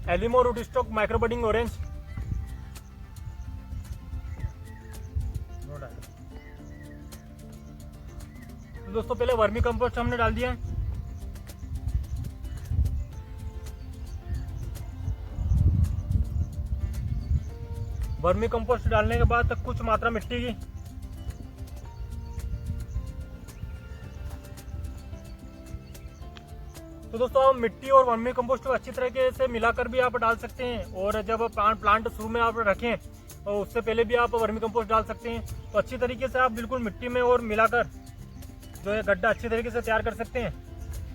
एलिमो root stock माइक्रोबडिंग orange. तो दोस्तों पहले वर्मी कंपोस्ट हमने डाल दिया है। वर्मी कंपोस्ट डालने के बाद कुछ मात्रा मिट्टी की, तो दोस्तों आप मिट्टी और वर्मी कंपोस्ट को अच्छी तरीके से मिलाकर भी आप डाल सकते हैं। और जब प्लांट शुरू में आप रखें तो उससे पहले भी आप वर्मी कंपोस्ट डाल सकते हैं। तो अच्छी तरीके से आप बिल्कुल मिट्टी में और मिलाकर जो है गड्ढा अच्छी तरीके से तैयार कर सकते हैं।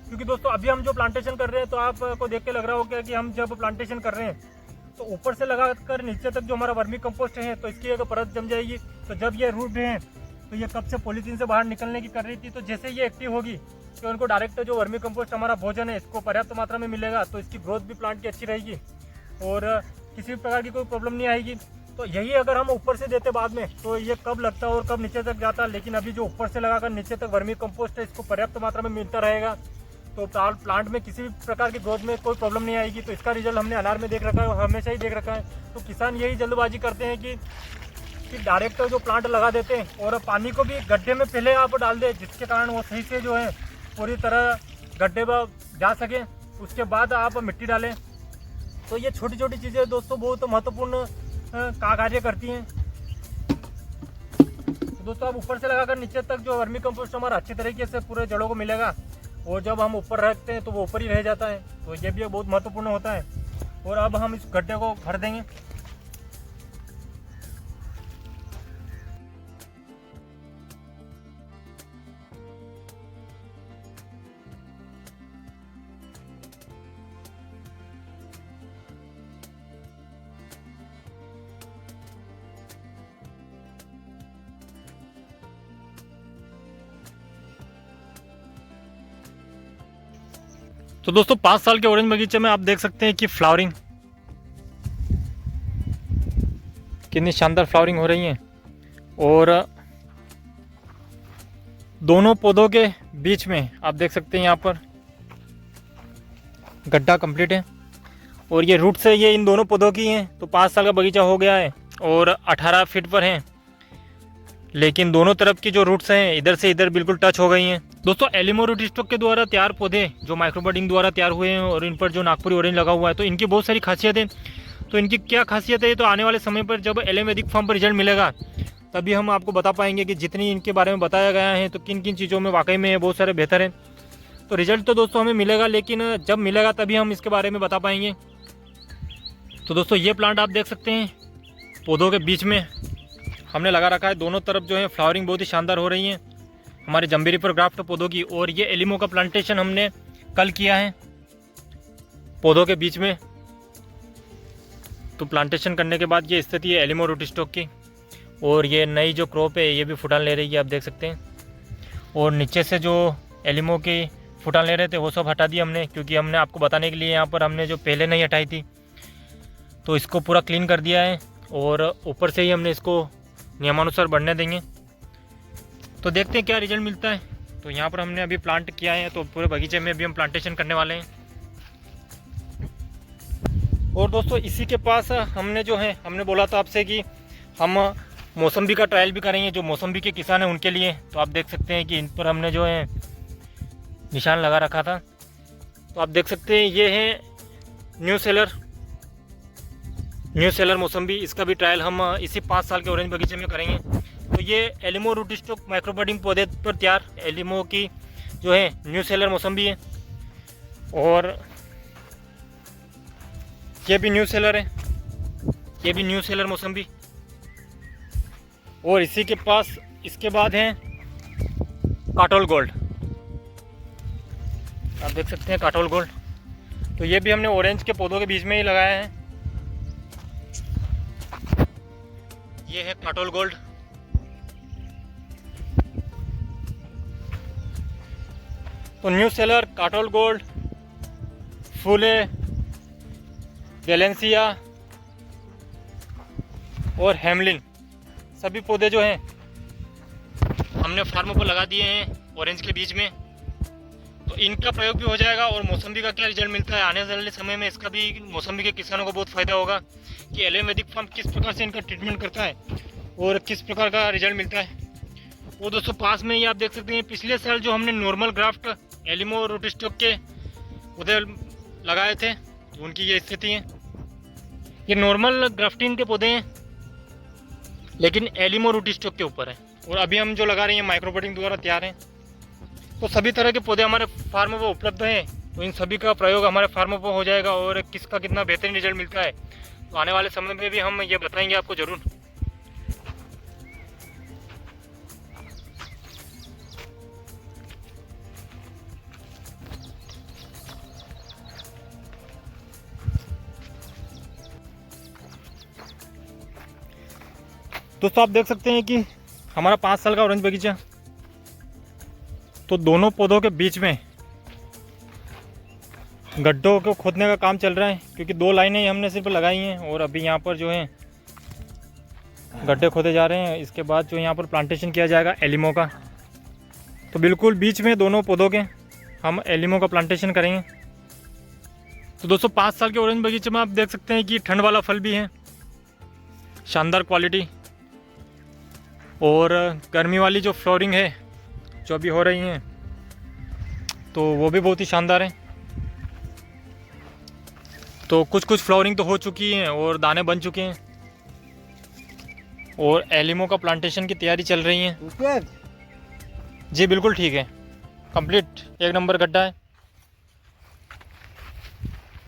क्योंकि दोस्तों अभी हम जो प्लांटेशन कर रहे हैं तो आपको देख के लग रहा होगा कि हम जब प्लांटेशन कर रहे हैं तो ऊपर से लगाकर नीचे तक जो हमारा वर्मी कंपोस्ट है तो इसकी एक परत जम जाएगी। तो जब ये रूट है तो ये कब से पॉलीथीन से बाहर निकलने की कर रही थी, तो जैसे ये एक्टिव होगी तो उनको डायरेक्ट जो वर्मी कंपोस्ट हमारा भोजन है इसको पर्याप्त मात्रा में मिलेगा। तो इसकी ग्रोथ भी प्लांट की अच्छी रहेगी और किसी भी प्रकार की कोई प्रॉब्लम नहीं आएगी। तो यही अगर हम ऊपर से देते बाद में तो ये कब लगता और कब नीचे तक जाता, लेकिन अभी जो ऊपर से लगाकर नीचे तक वर्मी कंपोस्ट है इसको पर्याप्त मात्रा में मिलता रहेगा। तो प्लांट में किसी भी प्रकार की ग्रोथ में कोई प्रॉब्लम नहीं आएगी। तो इसका रिजल्ट हमने अनार में देख रखा है, हमेशा ही देख रखा है। तो किसान यही जल्दबाजी करते हैं कि डायरेक्ट जो प्लांट लगा देते हैं और पानी को भी गड्ढे में पहले आप डाल दें, जिसके कारण वो सही से जो है पूरी तरह गड्ढे पर जा सके, उसके बाद आप मिट्टी डालें। तो ये छोटी छोटी चीज़ें दोस्तों बहुत महत्वपूर्ण कार्य करती हैं। तो दोस्तों आप ऊपर से लगाकर नीचे तक जो वर्मी कंपोस्ट हमारा अच्छी तरीके से पूरे जड़ों को मिलेगा और जब हम ऊपर रखते हैं तो वो ऊपर ही रह जाता है। तो ये भी बहुत महत्वपूर्ण होता है। और अब हम इस गड्ढे को भर देंगे। तो दोस्तों 5 साल के ऑरेंज बगीचे में आप देख सकते हैं कि फ्लावरिंग कितनी शानदार फ्लावरिंग हो रही है। और दोनों पौधों के बीच में आप देख सकते हैं यहाँ पर गड्ढा कंप्लीट है और ये रूट से ये इन दोनों पौधों की हैं। तो 5 साल का बगीचा हो गया है और 18 फीट पर है, लेकिन दोनों तरफ की जो रूट्स हैं इधर से इधर बिल्कुल टच हो गई हैं। दोस्तों एलिमो रूट स्टॉक के द्वारा तैयार पौधे जो माइक्रोबडिंग द्वारा तैयार हुए हैं और इन पर जो नागपुरी ऑरेंज लगा हुआ है तो इनकी बहुत सारी खासियत है। तो इनकी क्या खासियत है तो आने वाले समय पर जब एलएम वैदिक फार्म पर रिजल्ट मिलेगा तभी हम आपको बता पाएंगे कि जितनी इनके बारे में बताया गया है तो किन किन चीज़ों में वाकई में बहुत सारे बेहतर है। तो रिजल्ट तो दोस्तों हमें मिलेगा, लेकिन जब मिलेगा तभी हम इसके बारे में बता पाएंगे। तो दोस्तों ये प्लांट आप देख सकते हैं पौधों के बीच में हमने लगा रखा है। दोनों तरफ जो है फ्लावरिंग बहुत ही शानदार हो रही है हमारे जम्बीरी पर ग्राफ्ट पौधों की। और ये एलिमो का प्लांटेशन हमने कल किया है पौधों के बीच में। तो प्लांटेशन करने के बाद ये स्थिति है एलिमो रूट स्टॉक की। और ये नई जो क्रॉप है ये भी फुटान ले रही है, आप देख सकते हैं। और नीचे से जो एलिमो की फुटान ले रहे थे वो सब हटा दिया हमने, क्योंकि हमने आपको बताने के लिए यहाँ पर हमने जो पहले नहीं हटाई थी तो इसको पूरा क्लीन कर दिया है। और ऊपर से ही हमने इसको नियमानुसार बढ़ने देंगे। तो देखते हैं क्या रिजल्ट मिलता है। तो यहाँ पर हमने अभी प्लांट किया है तो पूरे बगीचे में भी हम प्लांटेशन करने वाले हैं। और दोस्तों इसी के पास हमने जो है हमने बोला था आपसे कि हम मौसम्बी का ट्रायल भी करेंगे। जो मौसम्बी के किसान हैं उनके लिए तो आप देख सकते हैं कि इन पर हमने जो है निशान लगा रखा था। तो आप देख सकते हैं ये है न्यू सेलर मौसम्बी। इसका भी ट्रायल हम इसी 5 साल के ऑरेंज बगीचे में करेंगे। तो ये एलिमो रूट स्टॉक माइक्रोबडिंग पौधे पर तैयार एलिमो की जो है न्यू सेलर मौसम्बी है। और ये भी न्यू सेलर है, ये भी न्यू सेलर मौसम्बी। और इसी के पास इसके बाद है काटोल गोल्ड, आप देख सकते हैं काटोल गोल्ड। तो ये भी हमने ऑरेंज के पौधों के बीच में ही लगाया है। ये है काटोल गोल्ड। तो न्यू सेलर, काटोल गोल्ड, फूले, गैलेंसिया और हेमलिन सभी पौधे जो हैं हमने फार्मों पर लगा दिए हैं ऑरेंज के बीच में। तो इनका प्रयोग भी हो जाएगा। और मौसम्बी का क्या रिजल्ट मिलता है आने वाले समय में, इसका भी मौसम्बी के किसानों को बहुत फ़ायदा होगा कि एलियम वैदिक फार्म किस प्रकार से इनका ट्रीटमेंट करता है और किस प्रकार का रिजल्ट मिलता है। वो दोस्तों पास में ही आप देख सकते हैं पिछले साल जो हमने नॉर्मल ग्राफ्ट एलिमो रूटस्टॉक के पौधे लगाए थे तो उनकी ये स्थिति है। ये नॉर्मल ग्राफ्टिंग के पौधे हैं लेकिन एलिमो रूटस्टॉक के ऊपर है। और अभी हम जो लगा रहे हैं माइक्रोबडिंग द्वारा तैयार हैं। तो सभी तरह के पौधे हमारे फार्म पर उपलब्ध हैं। तो इन सभी का प्रयोग हमारे फार्म पर हो जाएगा और किसका कितना बेहतरीन रिजल्ट मिलता है तो आने वाले समय में भी हम ये बताएंगे आपको ज़रूर। दोस्तों आप देख सकते हैं कि हमारा 5 साल का ऑरेंज बगीचा, तो दोनों पौधों के बीच में गड्ढों को खोदने का काम चल रहा है क्योंकि 2 लाइनें हमने सिर्फ लगाई हैं और अभी यहाँ पर जो है गड्ढे खोदे जा रहे हैं। इसके बाद जो यहाँ पर प्लांटेशन किया जाएगा एलिमो का। तो बिल्कुल बीच में दोनों पौधों के हम एलिमो का प्लांटेशन करेंगे। तो दोस्तों 5 साल के ऑरेंज बगीचे में आप देख सकते हैं कि ठंड वाला फल भी है, शानदार क्वालिटी, और गर्मी वाली जो फ्लोरिंग है जो अभी हो रही हैं तो वो भी बहुत ही शानदार है। तो कुछ फ्लावरिंग तो हो चुकी हैं और दाने बन चुके हैं और एलिमो का प्लांटेशन की तैयारी चल रही है। जी बिल्कुल ठीक है, कंप्लीट 1 नंबर गड्ढा है।